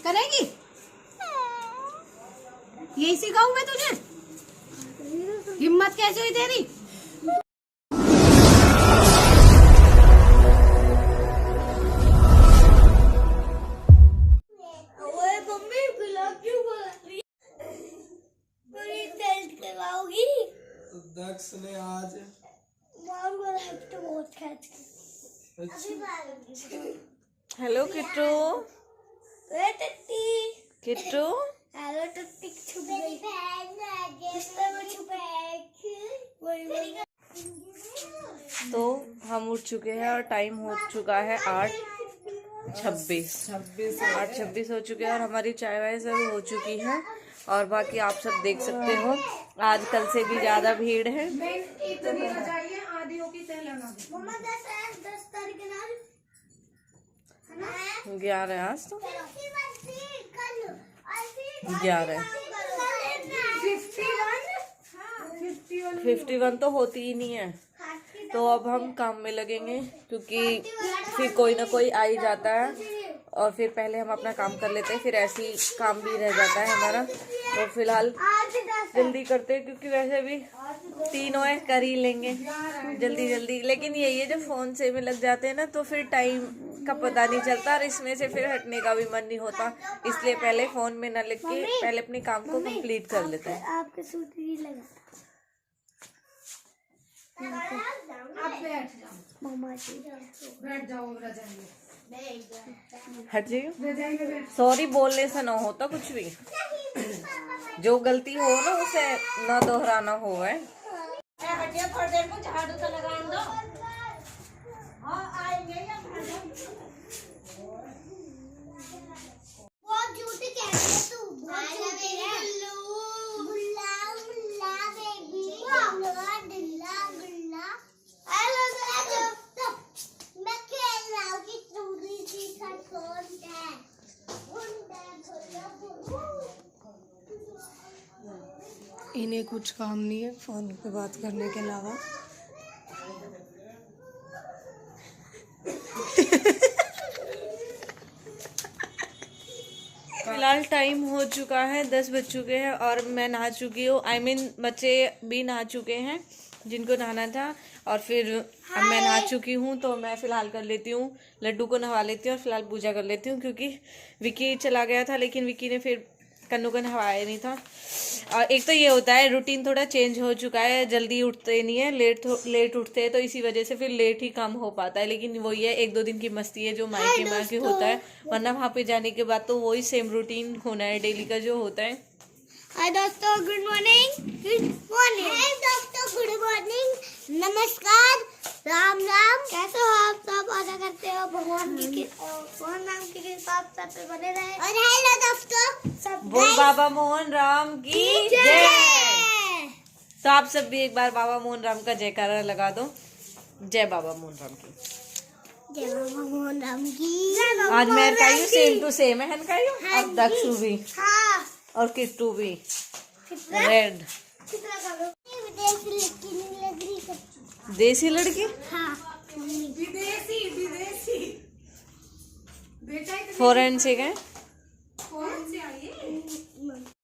करेगी? यही सिखाऊं मैं तुझे? हिम्मत कैसे हुई तेरी? दक्ष ने आज हेलो किट्टू। किट्टू हेलो टुट्टी छुप गई। तो हम उठ चुके हैं और टाइम हो चुका है 8:26 8:26 हो चुके हैं और हमारी चाय वाय सब हो चुकी है। और बाकी आप सब देख सकते हो आज कल से भी ज्यादा भीड़ है। इतनी बजाइए आदियों की तय लगा दे। 11 आज तो 11 51 तो होती ही नहीं है। तो अब हम काम में लगेंगे क्योंकि फिर कोई ना कोई आ ही जाता है और फिर पहले हम अपना काम कर लेते हैं, फिर ऐसे ही काम भी रह जाता है हमारा। तो फिलहाल जल्दी करते हैं क्योंकि वैसे भी तीनों है कर ही लेंगे जल्दी जल्दी। लेकिन यही है जब फोन से में लग जाते हैं ना तो फिर टाइम का पता नहीं चलता और इसमें से फिर हटने का भी मन नहीं होता। इसलिए पहले फोन में न लग के पहले अपने काम को कंप्लीट कर लेते हैं। आपके सूट भी लगा। आप बैठ जाओ मामा जी बैठ जाओ रजाई में। हट जाइए। रजाई में बैठ। सॉरी बोलने से ना होता कुछ भी। जो गलती हो ना उसे ना दोहराना हो है। थोड़ी देर को झाड़ू तो लगा दो। हाँ आएंगे या बहुत झूठी कह रही है तू। बहुत झूठी है। गुल्ला गुल्ला बेबी गुल्ला डिल्ला गुल्ला। हेलो मैं खेल रहा हूँ कि चूड़ी सी खरगोश है। इन्हें कुछ काम नहीं है फोन पे बात करने के अलावा। फिलहाल टाइम हो चुका है 10 बज चुके हैं और मैं नहा चुकी हूँ। बच्चे भी नहा चुके हैं जिनको नहाना था। और फिर अब मैं नहा चुकी हूँ तो मैं फिलहाल कर लेती हूँ लड्डू को नहवा लेती हूँ और फिलहाल पूजा कर लेती हूँ क्योंकि विकी चला गया था लेकिन विकी ने फिर कन्नू को नहवाया नहीं था। और एक तो ये होता है रूटीन थोड़ा चेंज हो चुका है, जल्दी उठते नहीं है, लेट उठते हैं तो इसी वजह से फिर लेट ही काम हो पाता है। लेकिन वही है 1-2 दिन की मस्ती है जो मायके में आके होता है, वरना वहाँ पे जाने के बाद तो वही सेम रूटीन होना है डेली का जो होता है। हाय दोस्तों गुड मॉर्निंग। हाय दोस्तों गुड मॉर्निंग नमस्कार राम राम। कैसे हो आप सब? आशा करते हो भगवान की नाम की कृपा आप सब पे बने रहे। और हेलो दोस्तों सब बोल बाबा मोहन राम की जय। तो आप सब भी एक बार बाबा मोहन राम का जयकारा लगा दो। जय बाबा मोहन राम की। जय बाबा मोहन राम की। आज मैं कायू सेम टू सेम है कायू। हाँ अब दक्षु भी हाँ और किट्टू भी रेड। कितना करो विदेशी लड़की नहीं लग रही सब। देसी लड़की हाँ विदेशी विदेशी बेटा इतने फोरेंसिक है। कौन से आई?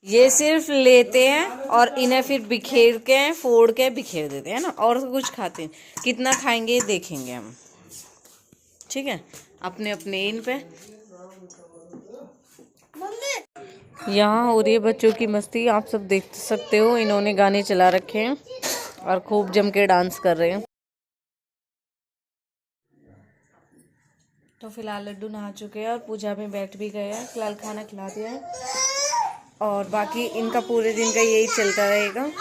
ये सिर्फ लेते हैं और इन्हें फिर बिखेर के फोड़ के बिखेर देते हैं ना और कुछ खाते हैं। कितना खाएंगे देखेंगे हम, ठीक है अपने अपने इन पे। यहाँ हो रही है बच्चों की मस्ती, आप सब देख सकते हो। इन्होंने गाने चला रखे हैं और खूब जम के डांस कर रहे हैं। तो फिलहाल लड्डू नहा चुके हैं और पूजा में बैठ भी गए हैं। फिलहाल खाना खिला दिया है और बाकी इनका पूरे दिन का यही चलता रहेगा।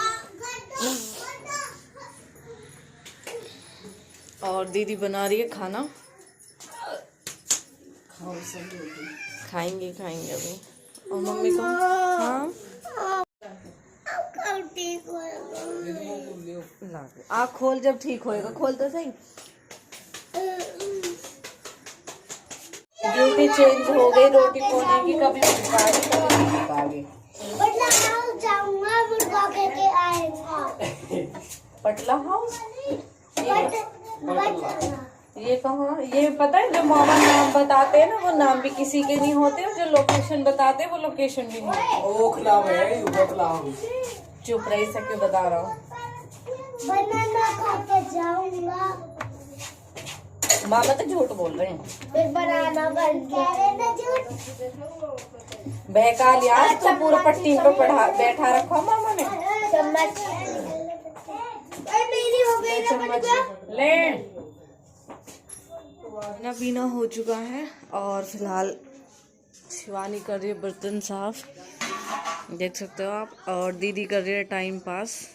और दीदी बना रही है खाना, खाएंगे अभी। और मम्मी को हाँ आँख खोल, जब ठीक होएगा खोल तो सही। ड्यूटी चेंज हो गई रोटी पोने की, कभी आगे पटला हाउस ये कहाँ, ये पता है जो मामा नाम बताते हैं ना वो नाम भी किसी के नहीं होते, और जो लोकेशन बताते हैं वो लोकेशन भी नहीं। ओखला है, ओखला। चुप रही सके बता रहा हूँ। बनाना खा के जाऊंगा। मामा तो झूठ बोल रहे हैं। फिर बनाना बन गया झूठ। बहका लिया तो पूरा पट्टी पे बैठा रखा मामा ने। चम्मच मेरी हो गई ना चम्मच ले। खाना पीना हो चुका है और फिलहाल शिवानी कर रही है बर्तन साफ, देख सकते हो आप, और दीदी कर रही है time pass.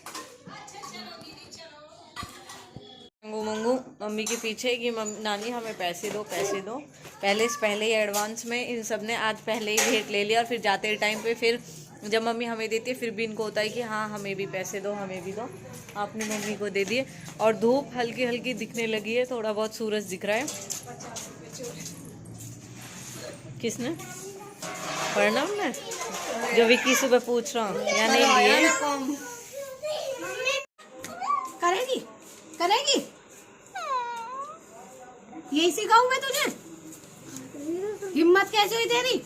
Mangu Mangu mummy के पीछे कि नानी हमें पैसे दो पैसे दो। पहले ही एडवांस में इन सब ने आज पहले ही भेंट ले लिया, और फिर जाते टाइम पे फिर जब मम्मी हमें देती है फिर भी इनको होता है कि हाँ हमें भी पैसे दो, हमें भी दो। आपने मम्मी को दे दिए। और धूप हल्की हल्की दिखने लगी है, थोड़ा बहुत सूरज दिख रहा है। किसने? प्रणव ने, जो विक्की सुबह पूछ रहा हूँ या नहीं लिए। करेगी करेगी, यही सिखाऊं मैं तुझे। हिम्मत कैसे हुई तेरी?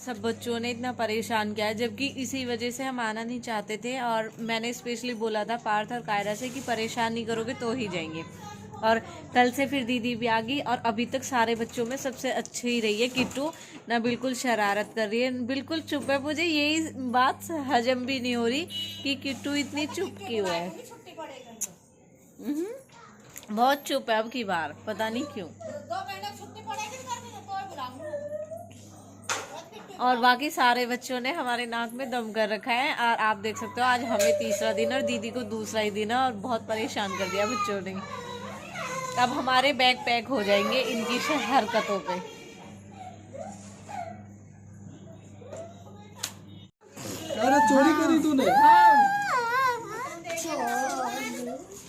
सब बच्चों ने इतना परेशान किया है, जबकि इसी वजह से हम आना नहीं चाहते थे, और मैंने स्पेशली बोला था पार्थ और कायरा से कि परेशान नहीं करोगे तो ही जाएंगे। और कल से फिर दीदी भी आ गई, और अभी तक सारे बच्चों में सबसे अच्छी ही रही है किट्टू ना, बिल्कुल शरारत कर रही है, बिल्कुल चुप है। मुझे यही बात हजम भी नहीं हो रही कि किट्टू इतनी चुप क्यों है। बहुत चुप है अब की बार, पता नहीं क्यों। और बाकी सारे बच्चों ने हमारे नाक में दम कर रखा है, और आप देख सकते हो आज हमें तीसरा दिन और दीदी को दूसरा ही दिन है, और बहुत परेशान कर दिया बच्चों ने। अब हमारे बैग पैक हो जाएंगे इनकी हरकतों पे। अरे चोरी करी तूने?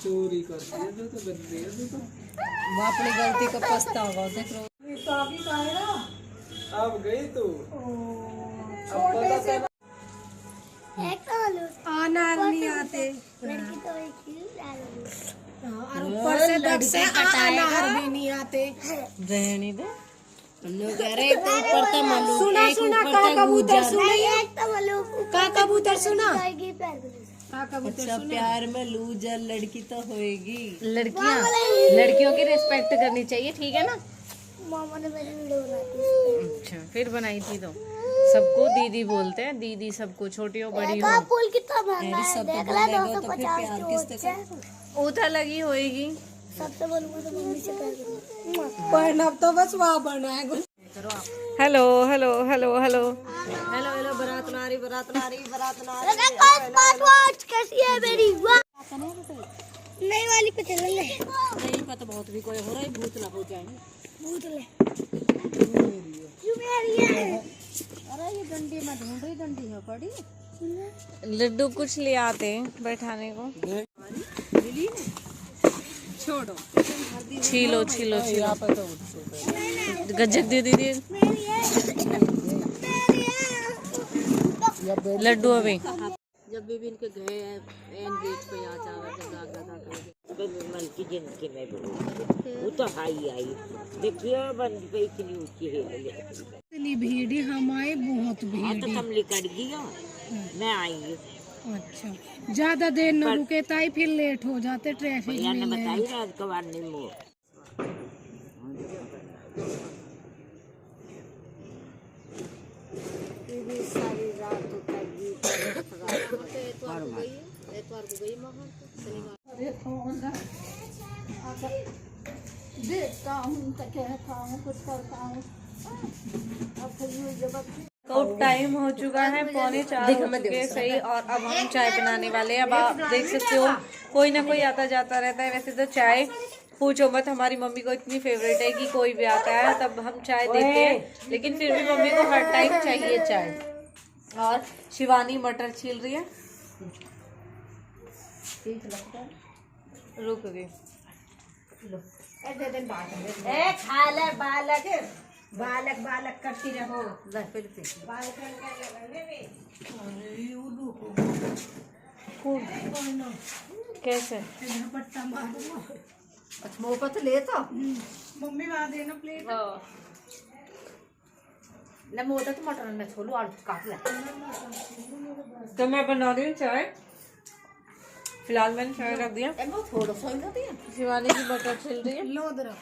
चोरी करती है तो बंदी है तो। वो अपनी गलती का पछतावा देख रहा हूँ। अब गई तू। आना नहीं आते, लड़की तो एक ही और ऊपर से तक से अनार भी नहीं आते। रहने दे। सुना का कबूतर सुना, का कबूतर सुना। अच्छा प्यार में लूजर लड़की तो होएगी। लड़कियों की रिस्पेक्ट करनी चाहिए, ठीक है ना। मामा ने मेरी वीडियो बनाई। अच्छा फिर बनाई थी तो सबको दीदी बोलते हैं, दीदी सबको, छोटी हो बड़ी हो। फूल कितना महंगा है, देख ले 250 ऊथा लगी होएगी। सबसे बोलूंगा तो मम्मी से प्यार करूंगा। पढ़ना तो बस वहाँ पढ़ना है। Hello hello hello hello hello hello, बारात नारी बारात नारी बारात नारी। वॉच कैसी है मेरी? वाह नई वाली पे चल ले। नहीं पता बहुत भी कोई हो रहा है, भूत ना हो जाए। भूत ले क्यों मेरी है? अरे ये डंडी में ढूंढ रही, डंडी में पड़ी। लड्डू कुछ ले आते बैठाने को। छोड़ो, छीलो छीलो छीलो। गज्जक दे दीदी लड्डू अभी। जब भी इनके गए एन गेट पे आ मन की जिंदगी में वो तो आई देखिए बंद पे इतनी ऊंची है। इतनी भीड़ हम आए, बहुत भीड़। तो तुम लिकड़ गई, मैं आई। अच्छा ज्यादा देर न रुके ताई, फिर लेट हो जाते ट्रैफिक भैया ने में। बताई राजकुमार ने वो सारी रात एतवार को गई देखता हूँ तो कहता हूँ, कुछ करता हूँ। अब टाइम हो चुका है 3:45 हो चुके हैं सही, और अब हम चाय बनाने वाले हैं। अब आप देख सकते हो कोई ना कोई आता जाता रहता है। वैसे तो चाय पूछो मत, हमारी मम्मी को इतनी फेवरेट है कि कोई भी आता है तब हम चाय देते हैं, लेकिन फिर भी मम्मी को हर टाइम चाहिए चाय। और शिवानी मटर छील रही है, रुक गई। खा ले बालक, बालक बालक करती रहो। कैसे? अच्छा मौका तो ले तो मम्मी वहाँ देना प्लेट। ले मोटा तो मटर में छोलू आलू काट ले। तो मैं बना रही हूँ चाय। फिलहाल मैंने चाय रख दिया। एमो थोड़ा सा ही ना दिया। शिवानी की बटर छिल रही है। लो दरा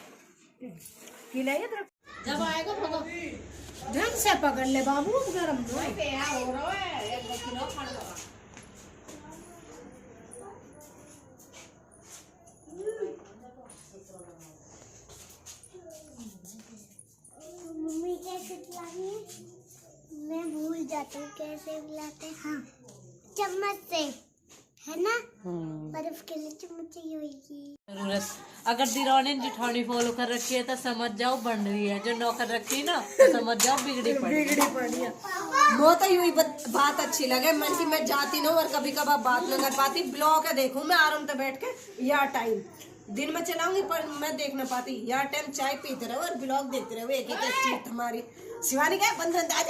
खिलाइए तेरे जब आएगा पकड़ ढंग से पकड़ ले बाबू, गरम दो। हो रहा है 1 किलो खाने लगा। मम्मी कैसे खिलाती है? मैं भूल जाती हूँ कैसे खिलाते हैं। हाँ चम्मच से, है ना? बर्फ के लिए चम्मच चाहिए होगी। जरूरत अगर दिरौनी जिठानी फॉलो कर रखी है तो समझ जाओ बन रही है, जो नौकर रखी है ना तो समझ जाओ बिगड़ी पड़ी है। वो तो यूं ही बात अच्छी लगे मन की, मैं जाती ना और कभी कभार बात न कर पाती। ब्लॉग है देखूं मैं आराम से बैठ के, या टाइम दिन में चलाऊंगी पर मैं देख ना पाती, या टाइम चाय पीते रहो और ब्लॉग देखते रहो। एक एक चीज हमारी शिवानी क्या बंदर आज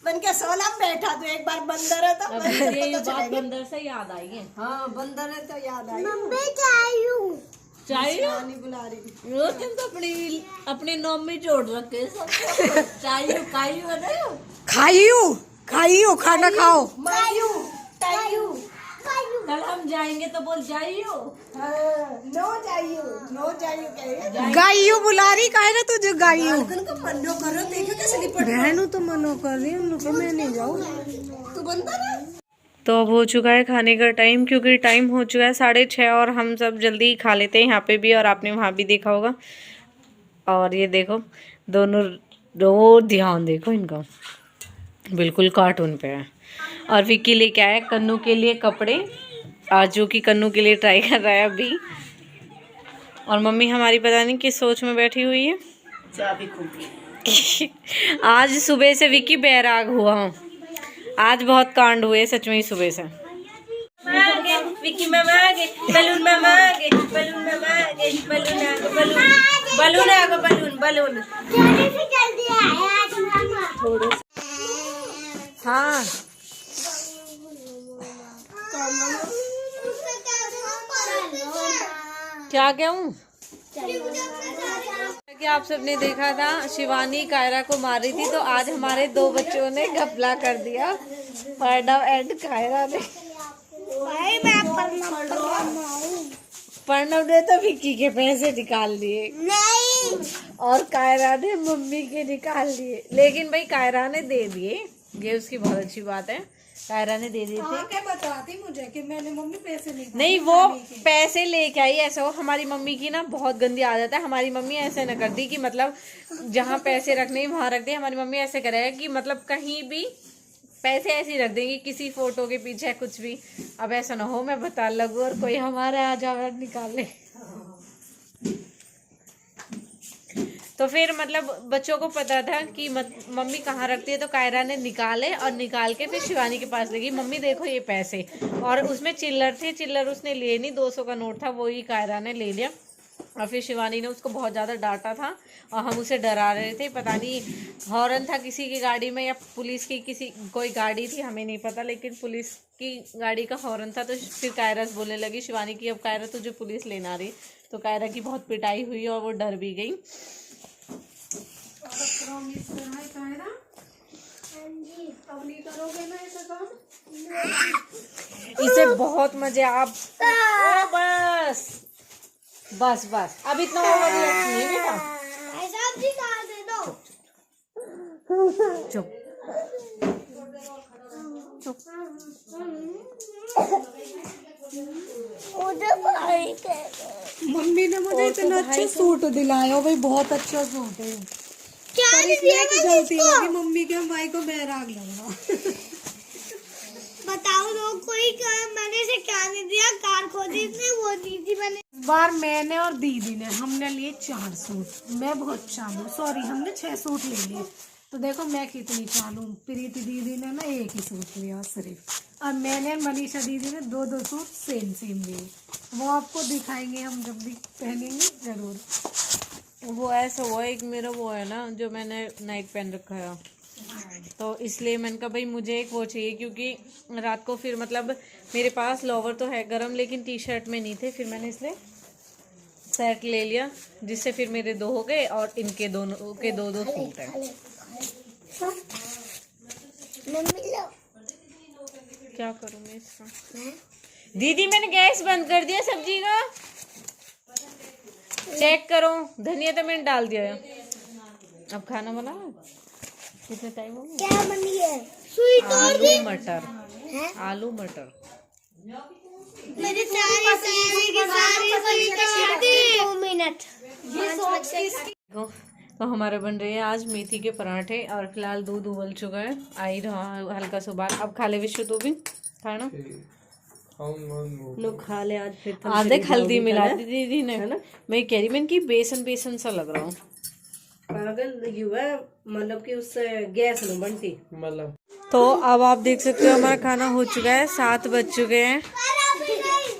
बन के सोला बैठा तो एक बार बंदर है तो ये बात बंदर से याद आई है। हाँ बंदर है तो याद आई। मम्मी चाहिए चाय शिवानी बुला रही। रोज तुम तो अपनी नॉम में जोड़ रखे चाय खाइयो खाना खाओ। मायू टाइयू कल हम जाएंगे तो बोल जाइयो। नो जाइयो कहे गाइयो बुला रही काहे ना तुझे गाइयो का मनो कर रहे देखो कैसे लिपट बहनों तो मनो कर रही उन लोग मैं नहीं जाऊँ तू बनता ना। तो अब हो चुका है खाने का टाइम, क्योंकि टाइम हो चुका है 6:30 और हम सब जल्दी ही खा लेते हैं यहाँ पे भी, और आपने वहाँ भी देखा होगा। और ये देखो दोनों दो ध्यान देखो इनका बिल्कुल कार्टून पे है। और विक्की लेके आया कन्नू के लिए कपड़े, आज जो कि कन्नू के लिए ट्राई कर रहा है अभी। और मम्मी हमारी पता नहीं किस सोच में बैठी हुई है। आज सुबह से विक्की बैराग हुआ हूँ, आज बहुत कांड हुए सच में ही सुबह से। विक्की मामा आ गए, बलून मामा आ गए, बलून मामा आ गए, बलून आ गए, बलून आ गए, बलून जल्दी आया। हाँ क्या हूँ कि आप सबने देखा था शिवानी कायरा को मार रही थी, तो आज हमारे 2 बच्चों ने घपला कर दिया। प्रणव एंड कायरा ने। प्रणव ने तो विक्की के पैसे निकाल लिए नहीं, और कायरा ने मम्मी के निकाल लिए, लेकिन भाई कायरा ने दे दिए, ये उसकी बहुत अच्छी बात है। कायरा ने दे दिए थे। क्या बताती मुझे कि मैंने मम्मी पैसे नहीं वो पैसे लेके आई ऐसा हो। हमारी मम्मी की ना बहुत गंदी आदत है, हमारी मम्मी ऐसे न करती कि मतलब जहाँ पैसे रखने वहाँ रख दे। हमारी मम्मी ऐसे करे कि मतलब कहीं भी पैसे ऐसे ही रख देंगी, किसी फोटो के पीछे कुछ भी। अब ऐसा ना हो मैं बता लगू और कोई हमारे आ जाए निकाले। तो फिर मतलब बच्चों को पता था कि मम्मी कहाँ रखती है, तो कायरा ने निकाले और निकाल के फिर शिवानी के पास लगी, मम्मी देखो ये पैसे। और उसमें चिल्लर थे, चिल्लर उसने लिए नहीं, 200 का नोट था, वही कायरा ने ले लिया। और फिर शिवानी ने उसको बहुत ज़्यादा डांटा था और हम उसे डरा रहे थे। पता नहीं हॉर्न था किसी की गाड़ी में या पुलिस की कोई गाड़ी थी, हमें नहीं पता, लेकिन पुलिस की गाड़ी का हॉर्न था। तो फिर कायरा बोलने लगी शिवानी की, अब कायरा तुझे पुलिस लेना रही। तो कायरा की बहुत पिटाई हुई और वो डर भी गई। अब नहीं करोगे ना ऐसा काम। इसे बहुत मजे आप बस अब इतना ओवर रिएक्ट नहीं बेटा, ऐसा भी डाल दे दो। चुप मम्मी ने मुझे इतना अच्छा सूट दिलाया भाई, बहुत अच्छा सूट है। क्या पर इसलिए कि गलती होगी मम्मी के भाई को बैराग लगा। बताओ लोग कोई मैंने से क्या नहीं दिया, कार खोदी इसने वो दी थी मैंने। इस बार मैंने और दीदी ने हमने लिए 4 सूट। मैं बहुत चालू, सॉरी हमने 6 सूट ले लिए। तो देखो मैं कितनी चालू। प्रीति दीदी ने ना 1 ही सूट लिया सिर्फ, और मैंने मनीषा दीदी ने 2 सूट सेम लिए। वो आपको दिखाएंगे हम जब भी पहनेंगे जरूर। वो ऐसा हुआ एक मेरा वो है ना जो मैंने नाइट पहन रखा है, तो इसलिए मैंने कहा भाई मुझे एक वो चाहिए, क्योंकि रात को फिर मतलब मेरे पास लोवर तो है गरम, लेकिन टी शर्ट में नहीं थे, फिर मैंने इसलिए सेट ले लिया, जिससे फिर मेरे 2 हो गए और इनके दोनों के 2-2 सूट हैं। क्या करूँ मैं इसका? दीदी मैंने गैस बंद कर दिया सब्जी का, चेक करो। धनिया तो मैंने डाल दिया है। अब खाना बनाओ। कितना टाइम हो गया? क्या बनी है? स्वीट आलू मटर। आलू मटर। मेरी सारी की सारी 2 मिनट। तो हमारे बन रहे हैं आज मेथी के पराठे और फिलहाल दूध उबल चुका है, आ ही रहा हल्का सा उबाल। अब खा ले विश्व, तू भी खाना। लोग खा ले आज फिर आज देख हल्दी मिला दी दीदी ने, है ना। मैं कह रही मैं कि बेसन सा लग रहा हूँ। पागल युवा, मतलब कि उससे गैस न बनती। मतलब तो अब आप देख सकते हो हमारा खाना हो चुका है, 7 बज चुके हैं।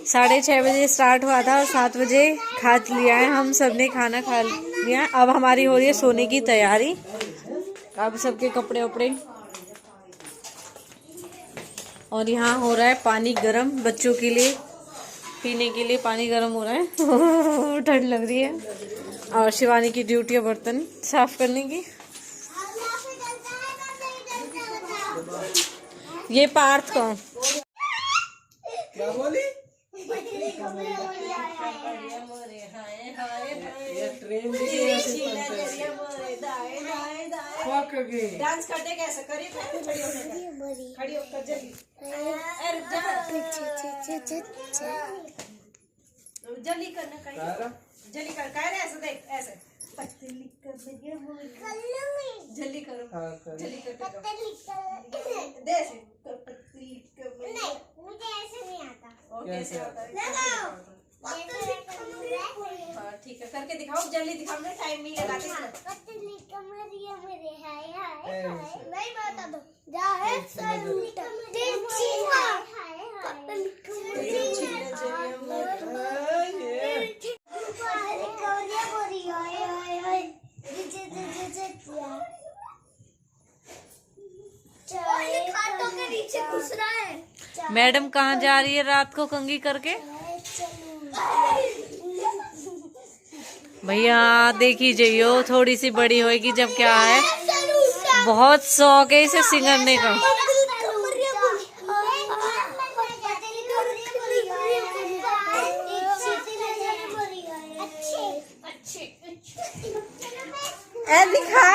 6:30 बजे स्टार्ट हुआ था और 7 बजे खा लिया है, हम सब ने खाना खा लिया। अब हमारी हो रही है सोने की तैयारी। अब सबके कपड़े वपड़े, और यहाँ हो रहा है पानी गरम बच्चों के लिए, पीने के लिए पानी गरम हो रहा है। ठंड लग रही है। और शिवानी की ड्यूटी है बर्तन साफ करने की। ये पार्थ को क्या बोली? ट्रेन डांस करते कैसे करिए, खड़ी होकर जल्दी जल्दी करना, जल्दी कर ऐसे देख, ऐसे जल्दी करो, जल्दी करके मुझे ऐसे नहीं आता। कैसे आता है? ठीक है, करके दिखाओ, जल्दी दिखाओ ना, टाइम नहीं लगाते नहीं बता दो। जा है खाटों के नीचे घुस रहा है। मैडम कहाँ जा रही है रात को कंघी करके? भैया देखी जाइयो, थोड़ी सी बड़ी होएगी जब क्या है, बहुत शौक है इसे सिंगरने का। दिखा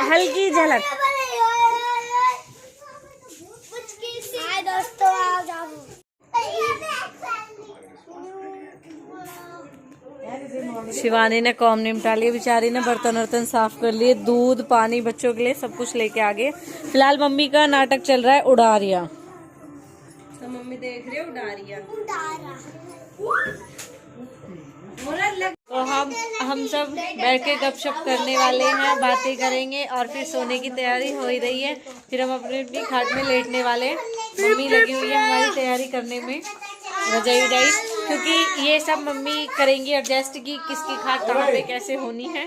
हल्की झलक। दोस्तों आ जाओ। शिवानी ने काम निपटा लिया, बेचारी ने बर्तन वर्तन साफ कर लिए, दूध पानी बच्चों के लिए सब कुछ लेके आ गए। फिलहाल मम्मी का नाटक चल रहा है उड़ारिया। तो मम्मी देख रहे हो उड़ारिया। तो हम सब बैठ के गपशप करने वाले हैं, बातें करेंगे और फिर सोने की तैयारी हो ही रही है। फिर हम अपनी अपनी खाट में लेटने वाले हैं। मम्मी लगी हुई है हमारी तैयारी करने में, रजाई उजाई, क्योंकि ये सब मम्मी करेंगी एडजस्ट की किसकी खाट कहाँ पे कैसे होनी है।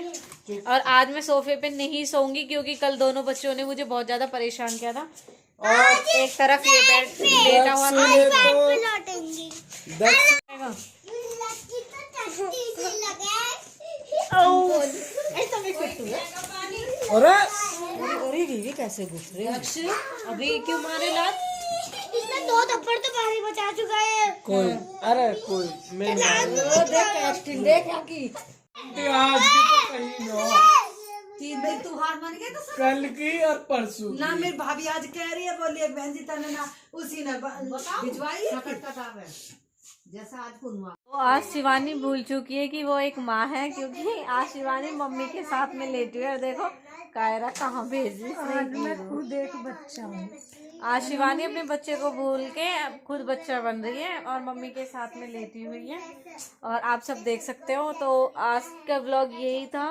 और आज मैं सोफे पे नहीं सोऊंगी क्योंकि कल दोनों बच्चों ने मुझे बहुत ज्यादा परेशान किया था और एक तरफ ये बेड लेटा हुआ था। अरे दीदी कैसे घुस रहे अक्षय, अभी क्यों मारे लात? इसने 2 थप्पड़ तो भारी बचा चुका है। कोई, अरे कोई मैं देख एक्टिंग देख की आज की तो कहीं ना, 3 दिन तू हार मान गया तो कल की और परसों ना। मेरी भाभी आज कह रही है, बोली एक बहन जी तने ना उसी ने भिजवाई है जैसा आज कुनवा। तो आज शिवानी भूल चुकी है कि वो एक माँ है, क्योंकि आज शिवानी मम्मी के साथ में लेटी हुई है। देखो कायरा कहाँ भेज रही, मैं खुद एक बच्चा हूँ। आज शिवानी अपने बच्चे को भूल के खुद बच्चा बन रही है और मम्मी के साथ में लेटी हुई है, और आप सब देख सकते हो। तो आज का व्लॉग यही था,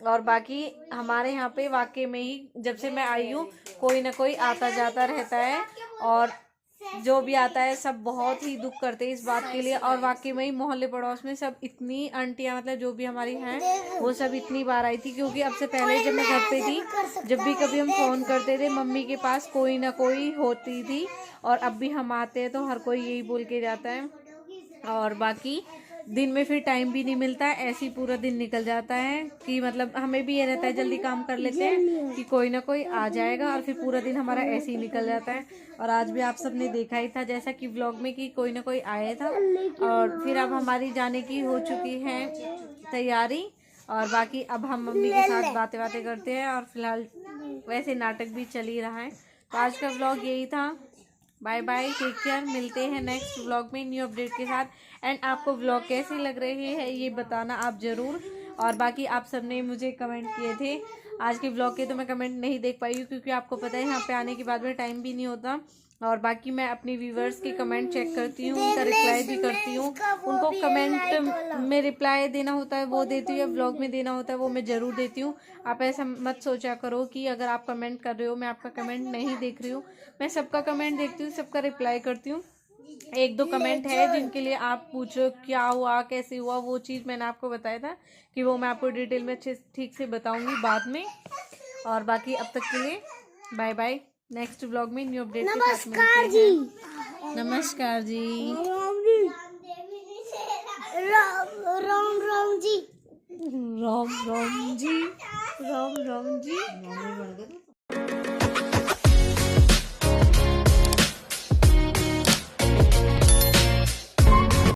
और बाकी हमारे यहाँ पे वाकई में ही जब से मैं आई हूँ कोई ना कोई आता जाता रहता है, और जो भी आता है सब बहुत ही दुख करते हैं इस बात के लिए। और वाकई में ही मोहल्ले पड़ोस में सब इतनी आंटियां, मतलब जो भी हमारी हैं, वो सब इतनी बार आई थी, क्योंकि अब से पहले जब मैं घर पे थी, जब भी कभी हम फोन करते थे मम्मी के पास कोई ना कोई होती थी, और अब भी हम आते हैं तो हर कोई यही बोल के जाता है और बाकी दिन में फिर टाइम भी नहीं मिलता, ऐसे ही पूरा दिन निकल जाता है कि मतलब हमें भी ये रहता है जल्दी काम कर लेते हैं कि कोई ना कोई आ जाएगा, और फिर पूरा दिन हमारा ऐसे ही निकल जाता है। और आज भी आप सबने देखा ही था जैसा कि व्लॉग में कि कोई ना कोई आया था। और फिर अब हमारी जाने की हो चुकी है तैयारी, और बाकी अब हम मम्मी के साथ बातें करते हैं, और फिलहाल वैसे नाटक भी चल ही रहा है। तो आज का व्लॉग यही था। बाय बाय, टेक केयर, मिलते हैं नेक्स्ट व्लॉग में न्यू अपडेट के साथ। एंड आपको व्लॉग कैसे लग रहे हैं ये बताना आप ज़रूर। और बाकी आप सबने मुझे कमेंट किए थे आज के व्लॉग के, तो मैं कमेंट नहीं देख पाई क्योंकि आपको पता है यहाँ पे आने के बाद में टाइम भी नहीं होता। और बाकी मैं अपनी व्यूवर्स के कमेंट चेक करती हूँ, उनका रिप्लाई भी करती हूँ। उनको कमेंट में रिप्लाई देना होता है वो देती हूँ, या व्लॉग में देना होता है वो मैं ज़रूर देती हूँ। आप ऐसा मत सोचा करो कि अगर आप कमेंट कर रहे हो मैं आपका कमेंट नहीं देख रही हूँ। मैं सबका कमेंट देखती हूँ, सबका रिप्लाई करती हूँ। एक दो कमेंट है जिनके लिए आप पूछ रहे हो क्या हुआ कैसे हुआ, वो चीज़ मैंने आपको बताया था कि वो मैं आपको डिटेल में अच्छे ठीक से बताऊँगी बाद में। और बाकी अब तक के लिए बाय बाय, नेक्स्ट व्लॉग में न्यू अपडेट के साथ मिलते हैं। नमस्कार जी। राम राम जी। राम राम जी। राम राम जी।